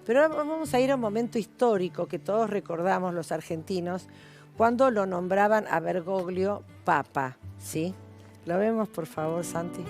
Pero ahora vamos a ir a un momento histórico que todos recordamos los argentinos, cuando lo nombraban a Bergoglio papa, ¿sí? Lo vemos, por favor, Santi.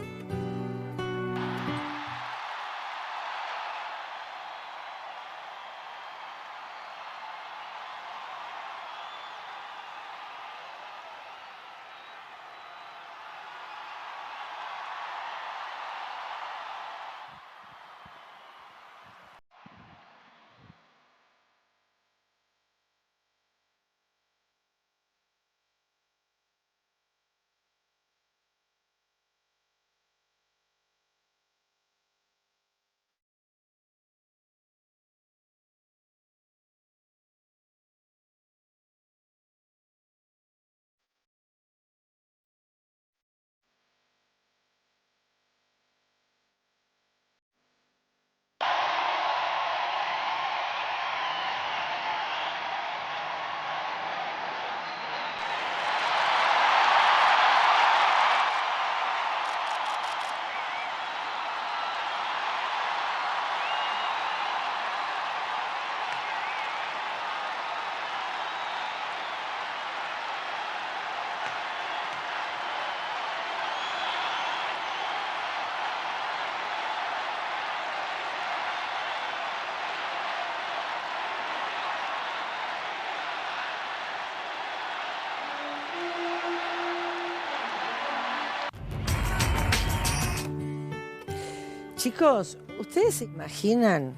Chicos, ¿ustedes se imaginan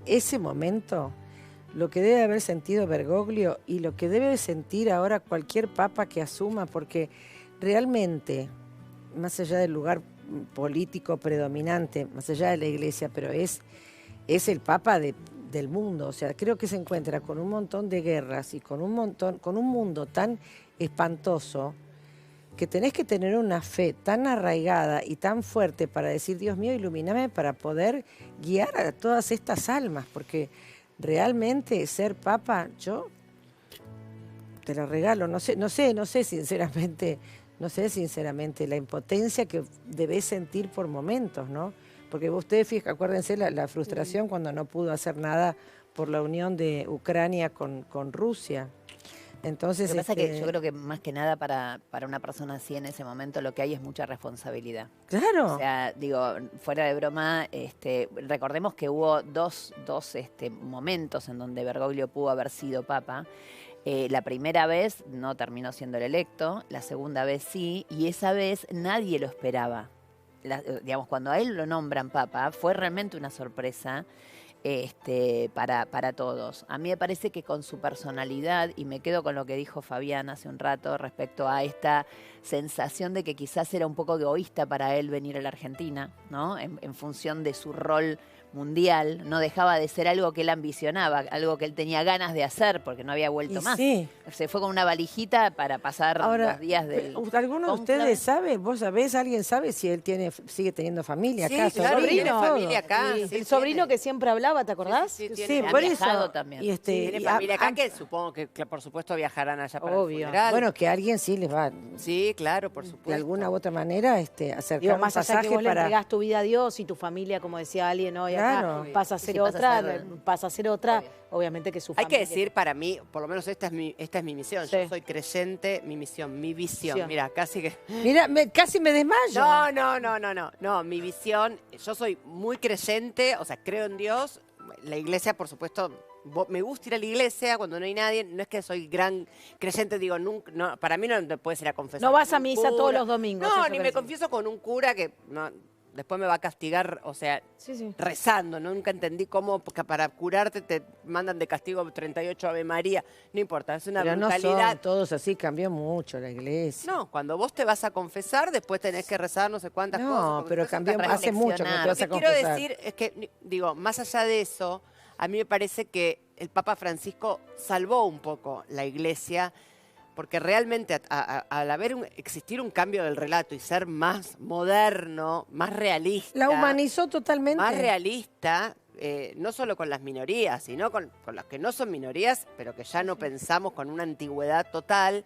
ese momento? Lo que debe haber sentido Bergoglio y lo que debe sentir ahora cualquier papa que asuma, porque realmente, más allá del lugar político predominante, más allá de la iglesia, pero es el papa del mundo. O sea, creo que se encuentra con un montón de guerras y con un mundo tan espantoso, que tenés que tener una fe tan arraigada y tan fuerte para decir, Dios mío, ilumíname para poder guiar a todas estas almas, porque realmente ser papa, yo te lo regalo, no sé sinceramente la impotencia que debés sentir por momentos, ¿no? Porque ustedes, acuérdense la frustración cuando no pudo hacer nada por la unión de Ucrania con Rusia. Entonces, lo que pasa es que yo creo que más que nada para una persona así en ese momento lo que hay es mucha responsabilidad. Claro. O sea, digo, fuera de broma, recordemos que hubo dos momentos en donde Bergoglio pudo haber sido papa. La primera vez no terminó siendo el electo, la segunda vez sí, y esa vez nadie lo esperaba. Digamos, cuando a él lo nombran papa, fue realmente una sorpresa. Para todos. A mí me parece que con su personalidad, y me quedo con lo que dijo Fabián hace un rato respecto a esta sensación de que quizás era un poco egoísta para él venir a la Argentina, ¿no? En función de su rol mundial, no dejaba de ser algo que él ambicionaba, algo que él tenía ganas de hacer porque no había vuelto más. Sí. Se fue con una valijita para pasar los días del... ¿Alguno de ustedes sabe, vos sabés, alguien sabe si él sigue teniendo familia acá? Sí, claro, tiene familia acá. Sí, Sí, el sobrino que siempre hablaba, ¿te acordás? Sí, por eso. También. Tiene familia acá que supongo que por supuesto viajarán allá para el funeral. Bueno, que alguien sí les va. Sí, claro, por supuesto. De alguna u otra manera acercar Digo, un más allá pasaje que vos le para... entregás tu vida a Dios y tu familia, como decía alguien hoy Claro. acá, pasa a ser otra, obviamente que su Hay familia... que decir, para mí, por lo menos esta es mi misión. Sí. Yo soy creyente, mi misión, mi visión. Mira, casi que... Mira, casi me desmayo. No, mi visión, yo soy muy creyente, o sea, creo en Dios. La iglesia, por supuesto, me gusta ir a la iglesia cuando no hay nadie. No es que soy gran creyente, digo, nunca, no, para mí no te puedes ir a confesar. No vas a misa todos los domingos. No, ni me confieso con un cura que después me va a castigar, o sea, rezando. Nunca entendí cómo, porque para curarte te mandan de castigo 38 Ave María. No importa, es una brutalidad. No son todos así, cambió mucho la iglesia. No, cuando vos te vas a confesar, después tenés que rezar no sé cuántas cosas. No, pero cambió hace mucho que te vas a confesar. Lo que quiero decir es que, digo, más allá de eso, a mí me parece que el Papa Francisco salvó un poco la iglesia, porque realmente al existir un cambio del relato y ser más moderno, más realista. La humanizó totalmente. Más realista, no solo con las minorías, sino con las que no son minorías, pero que ya no pensamos con una antigüedad total.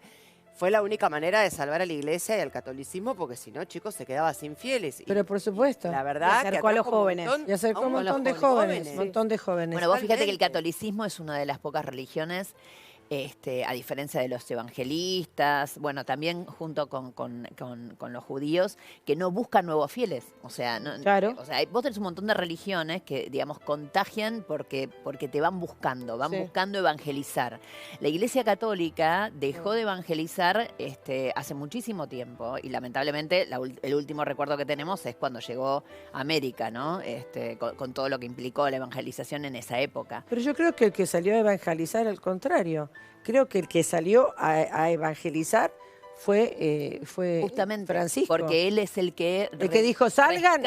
fue la única manera de salvar a la iglesia y al catolicismo, porque si no, chicos, se quedaba sin fieles. Y Pero por supuesto. la verdad Y acercó a los jóvenes. Y acercó un montón de jóvenes, un montón de jóvenes. Bueno, vos fíjate que el Totalmente. catolicismo es una de las pocas religiones, a diferencia de los evangelistas, bueno, también junto con los judíos, que no buscan nuevos fieles. O sea, Claro. o sea, vos tenés un montón de religiones que, digamos, contagian porque te van buscando Sí. buscando evangelizar. La Iglesia Católica dejó de evangelizar hace muchísimo tiempo y lamentablemente el último recuerdo que tenemos es cuando llegó a América, ¿no? Con todo lo que implicó la evangelización en esa época. Pero yo creo que el que salió a evangelizar, al contrario. Creo que el que salió a evangelizar fue Justamente, Francisco. porque él es el que dijo, salgan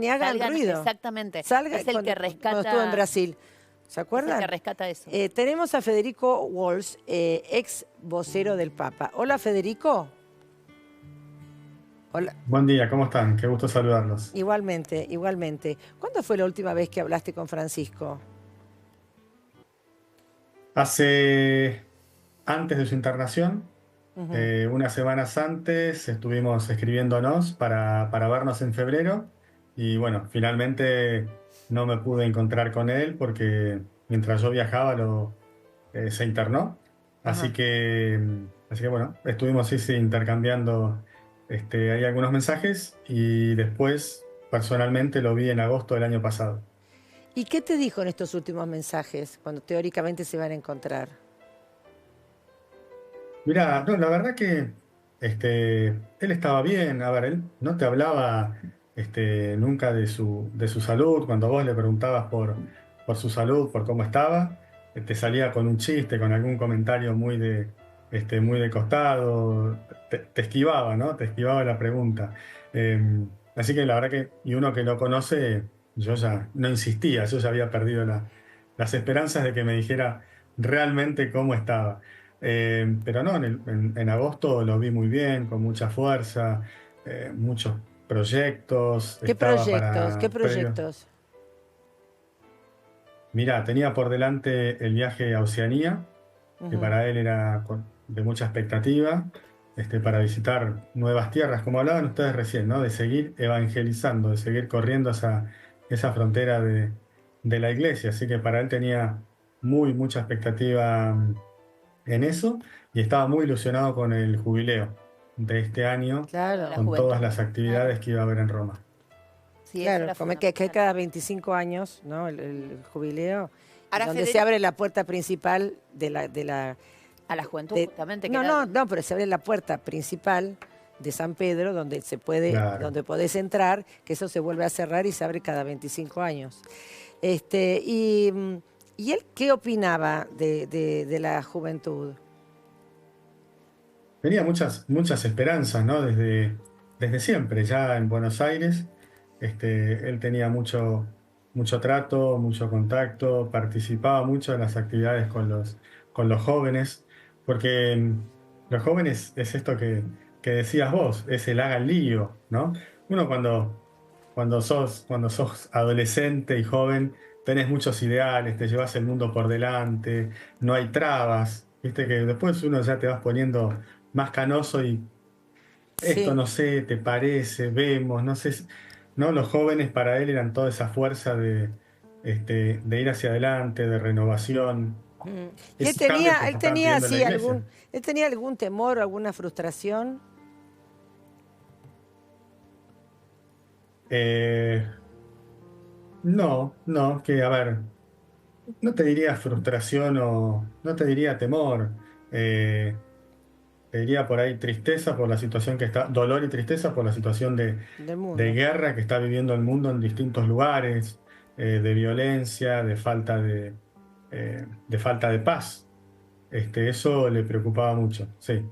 y hagan ruido. Exactamente. Salgan, es el que rescata. cuando estuvo en Brasil. ¿Se acuerdan? Es el que rescata eso. Tenemos a Federico Walsh, ex vocero del Papa. Hola, Federico. Hola. Buen día, ¿cómo están? Qué gusto saludarlos. Igualmente, igualmente. ¿Cuándo fue la última vez que hablaste con Francisco? Antes de su internación, Ujú. unas semanas antes, estuvimos escribiéndonos para vernos en febrero y bueno, finalmente no me pude encontrar con él porque mientras yo viajaba se internó. Ajá. Así que bueno, estuvimos sí, intercambiando ahí algunos mensajes y después personalmente lo vi en agosto del año pasado. ¿Y qué te dijo en estos últimos mensajes, cuando teóricamente se van a encontrar? Mirá, no, la verdad que él estaba bien. A ver, él no te hablaba nunca de su salud. Cuando vos le preguntabas por su salud, por cómo estaba, te salía con un chiste, con algún comentario muy de costado. Te esquivaba, ¿no? Te esquivaba la pregunta. Eh, Así que la verdad y uno que lo conoce, yo ya no insistía, yo ya había perdido las esperanzas de que me dijera realmente cómo estaba. Pero no, en agosto lo vi muy bien, con mucha fuerza, muchos proyectos. ¿Qué Estaba proyectos? ¿Qué previo. proyectos? Mirá, tenía por delante el viaje a Oceanía, que Ujú. para él era de mucha expectativa, para visitar nuevas tierras, como hablaban ustedes recién, ¿no? De seguir evangelizando, de seguir corriendo esa frontera de la iglesia. Así que para él tenía mucha expectativa en eso y estaba muy ilusionado con el jubileo de este año, Claro, La con juventud. todas las actividades que iba a haber en Roma. Sí, eso claro, era como que fundamental. cada 25 años, ¿no? El jubileo, Ahora, donde se Federico, abre la puerta principal de la A la juventud, de- justamente. Que no, era- no, pero se abre la puerta principal de San Pedro, donde Claro. donde podés entrar, que eso se vuelve a cerrar y se abre cada 25 años. ¿Y él qué opinaba de la juventud? Tenía muchas esperanzas, ¿no? Desde siempre, ya en Buenos Aires, él tenía mucho trato, mucho contacto, participaba mucho en las actividades con los jóvenes, porque los jóvenes es esto que decías vos, es el haga el lío, ¿no? Uno cuando sos adolescente y joven, tenés muchos ideales, te llevas el mundo por delante, no hay trabas, viste que después uno ya te vas poniendo más canoso y esto Sí, no sé, te parece, vemos, no sé, ¿no? Los jóvenes para él eran toda esa fuerza de ir hacia adelante, de renovación, mm. ¿Y esos cambios que se él estaban tenía pidiendo en la así iglesia. él tenía algún temor, alguna frustración? Eh, no, que a ver, no te diría frustración o no te diría temor. eh, Te diría por ahí tristeza por la situación que está, dolor y tristeza por la situación Del de mundo. guerra que está viviendo el mundo en distintos lugares, de violencia, de falta de paz. Eso le preocupaba mucho, sí.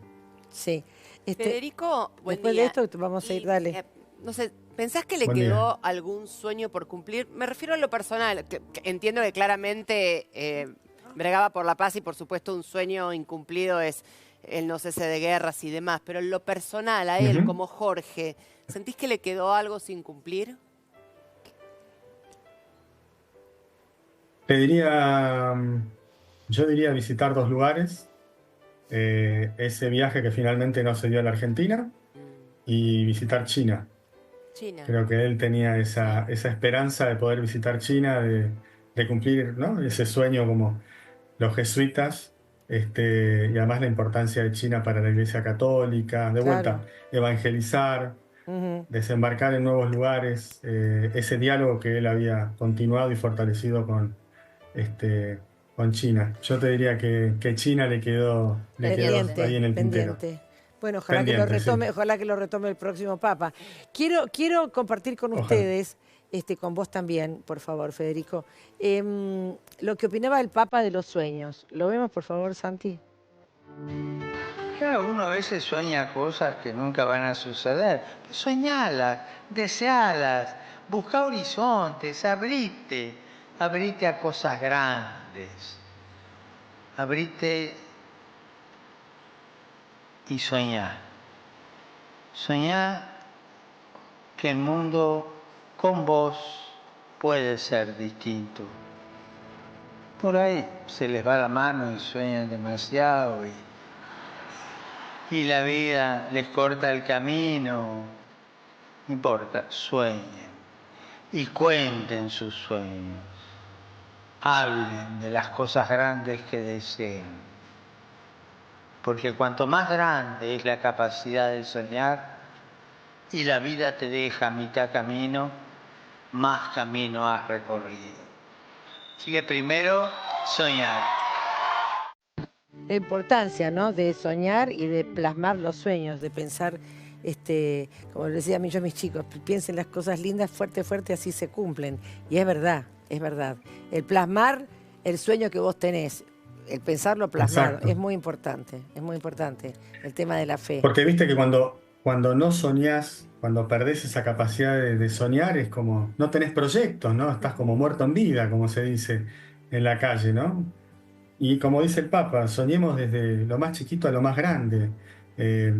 Sí. Federico, buen Después de día. esto vamos a ir, Y, dale. no sé, ¿pensás que le Buen día. quedó algún sueño por cumplir? Me refiero a lo personal. Que entiendo que claramente bregaba por la paz y por supuesto un sueño incumplido es el no cese de guerras y demás, pero en lo personal, a él Ujú. como Jorge, ¿sentís que le quedó algo sin cumplir? Te diría, yo diría visitar dos lugares. ese viaje que finalmente no se dio a la Argentina y visitar China. China. Creo que él tenía esa esperanza de poder visitar China, de cumplir, ¿no? Ese sueño como los jesuitas, y además la importancia de China para la Iglesia Católica, de Claro. vuelta, evangelizar, Ujú. desembarcar en nuevos lugares, ese diálogo que él había continuado y fortalecido con China. Yo te diría que China le quedó ahí en el tintero. Pendiente. Bueno, Pendiente, sí. ojalá que lo retome el próximo Papa. Quiero compartir con Ojalá. ustedes, con vos también, por favor, Federico, lo que opinaba el Papa de los sueños. ¿Lo vemos, por favor, Santi? Claro, uno a veces sueña cosas que nunca van a suceder. Soñalas, desealas, busca horizontes, abrite a cosas grandes, abrite y soñá. Soñá que el mundo con vos puede ser distinto. Por ahí se les va la mano y sueñan demasiado y la vida les corta el camino. No importa, sueñen y cuenten sus sueños. Hablen de las cosas grandes que deseen. Porque cuanto más grande es la capacidad de soñar y la vida te deja a mitad camino, más camino has recorrido. Así que primero, soñar. La importancia, ¿no? De soñar y de plasmar los sueños, de pensar, como les decía a mí yo a mis chicos, piensen las cosas lindas, fuerte, fuerte, así se cumplen. Y es verdad, es verdad. El plasmar el sueño que vos tenés, el pensarlo plasmado, Exacto. es muy importante, el tema de la fe. Porque viste que cuando no soñás, cuando perdés esa capacidad de soñar, es como, no tenés proyectos, ¿no? Estás como muerto en vida, como se dice en la calle, ¿no? Y como dice el Papa, soñemos desde lo más chiquito a lo más grande, eh,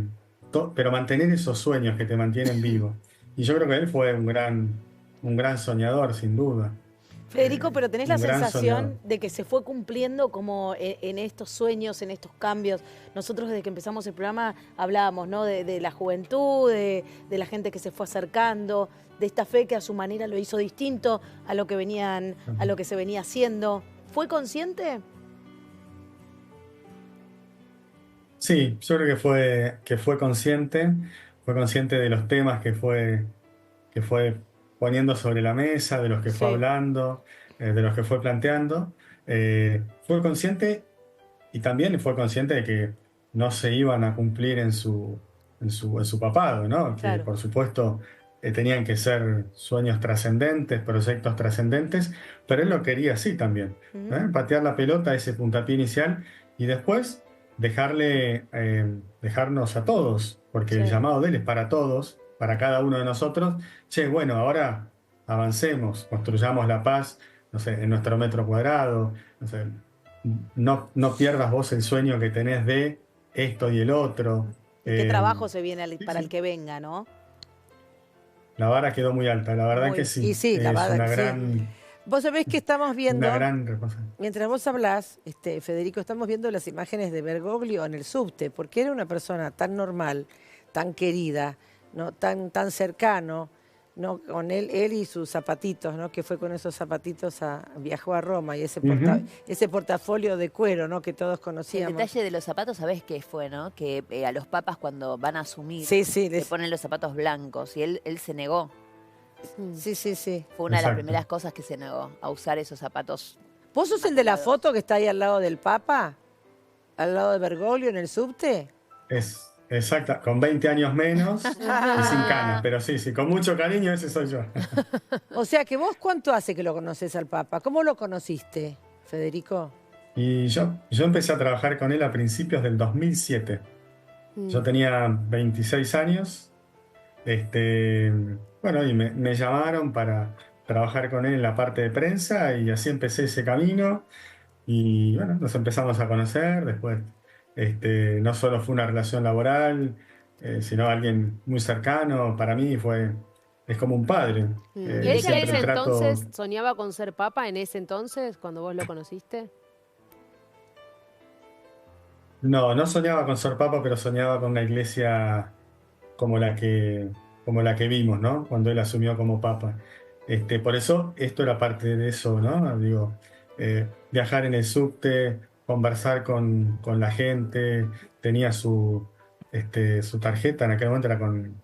pero mantener esos sueños que te mantienen vivo. Y yo creo que él fue un gran soñador, sin duda. Federico, pero tenés la Un gran soñador. sensación de que se fue cumpliendo como en estos sueños, en estos cambios. Nosotros desde que empezamos el programa hablábamos, ¿no? de la juventud, de la gente que se fue acercando, de esta fe que a su manera lo hizo distinto a lo que se venía haciendo. ¿Fue consciente? Sí, yo creo que fue consciente de los temas que fue poniendo sobre la mesa, de los que fue Sí. hablando, de los que fue planteando. Fue consciente y también fue consciente de que no se iban a cumplir en su papado, ¿no? Que Claro. por supuesto tenían que ser sueños trascendentes, proyectos trascendentes, pero él lo quería así también, ¿eh? Patear la pelota, ese puntapié inicial, y después dejarnos a todos, porque el Sí. llamado de él es para todos, para cada uno de nosotros. Che, bueno, ahora avancemos, construyamos la paz, no sé, en nuestro metro cuadrado, no sé, no pierdas vos el sueño que tenés de esto y el otro. ¿Y qué Eh, trabajo se viene sí, para sí. el que venga, no? La vara quedó muy alta, la verdad Muy. que sí. Y sí, la Es verdad una que sí. gran, Vos sabés que estamos viendo, una gran responsabilidad. mientras vos hablás, Federico, estamos viendo las imágenes de Bergoglio en el subte, porque era una persona tan normal, tan querida, ¿no? tan cercano, ¿no? Con él y sus zapatitos, ¿no? Que fue con esos zapatitos viajó a Roma y Ujú. ese portafolio de cuero, ¿no? Que todos El conocíamos. detalle de los zapatos, ¿sabés qué fue, no? Que a los papas cuando van a asumir, Sí, sí, le ponen los zapatos blancos y él se negó. sí. Fue una de las Exacto. primeras cosas que se negó, a usar esos zapatos. ¿Vos sos el de la foto que está ahí al lado del Papa? ¿Al lado de Bergoglio en el subte? Es exacta, con 20 años menos y sin canas, pero sí, con mucho cariño, ese soy yo. O sea que vos, ¿cuánto hace que lo conoces al Papa? ¿Cómo lo conociste, Federico? Y yo empecé a trabajar con él a principios del 2007. Yo tenía 26 años. Bueno, y me llamaron para trabajar con él en la parte de prensa y así empecé ese camino. Y bueno, nos empezamos a conocer. Después, no solo fue una relación laboral, sino alguien muy cercano. Para mí es como un padre. ¿Y él ya en Siempre ese trato. entonces soñaba con ser papa en ese entonces, cuando vos lo conociste? No, no soñaba con ser papa, pero soñaba con una iglesia como la como la que vimos, ¿no? Cuando él asumió como papa. Por eso, esto era parte de eso, ¿no? Digo, viajar en el subte, conversar con la gente, tenía su tarjeta, en aquel momento era con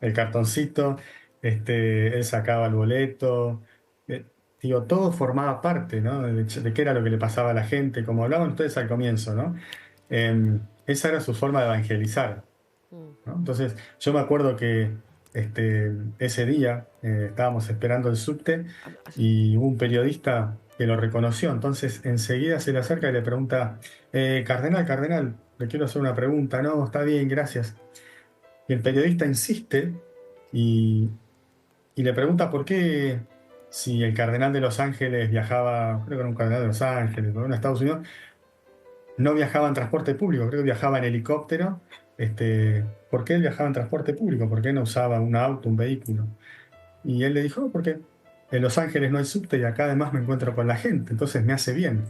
el cartoncito, él sacaba el boleto, eh, digo, todo formaba parte, ¿no? De qué era lo que le pasaba a la gente, como hablaban ustedes al comienzo, ¿no? Esa era su forma de evangelizar, ¿no? Entonces, yo me acuerdo que ese día estábamos esperando el subte y hubo un periodista que lo reconoció. Entonces, enseguida se le acerca y le pregunta, Cardenal, Cardenal, le quiero hacer una pregunta. No, está bien, gracias. Y el periodista insiste y, y le pregunta por qué, si el cardenal de Los Ángeles viajaba, creo que era un cardenal de Los Ángeles, ¿no? En Estados Unidos, no viajaba en transporte público, creo que viajaba en helicóptero. ¿Por qué él viajaba en transporte público? ¿Por qué no usaba un auto, un vehículo? Y él le dijo, "Oh, porque en Los Ángeles no hay subte y acá además me encuentro con la gente, entonces me hace bien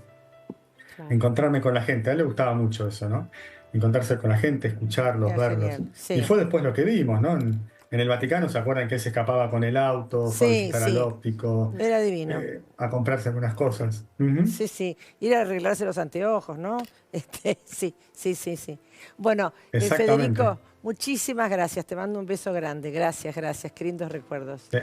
Claro. encontrarme con la gente". A él le gustaba mucho eso, ¿no? Encontrarse con la gente, escucharlos, Era verlos. genial, Y sí. fue después lo que vimos, ¿no? En el Vaticano, ¿se acuerdan que él se escapaba con el auto, fue a Sí, visitar al sí, óptico, era divino. a comprarse algunas cosas? Ujú. Sí, sí, ir a arreglarse los anteojos, ¿no? Sí, sí, sí, sí. Bueno, Exactamente. Federico, muchísimas gracias. Te mando un beso grande. Gracias, gracias. Qué lindos recuerdos. Sí.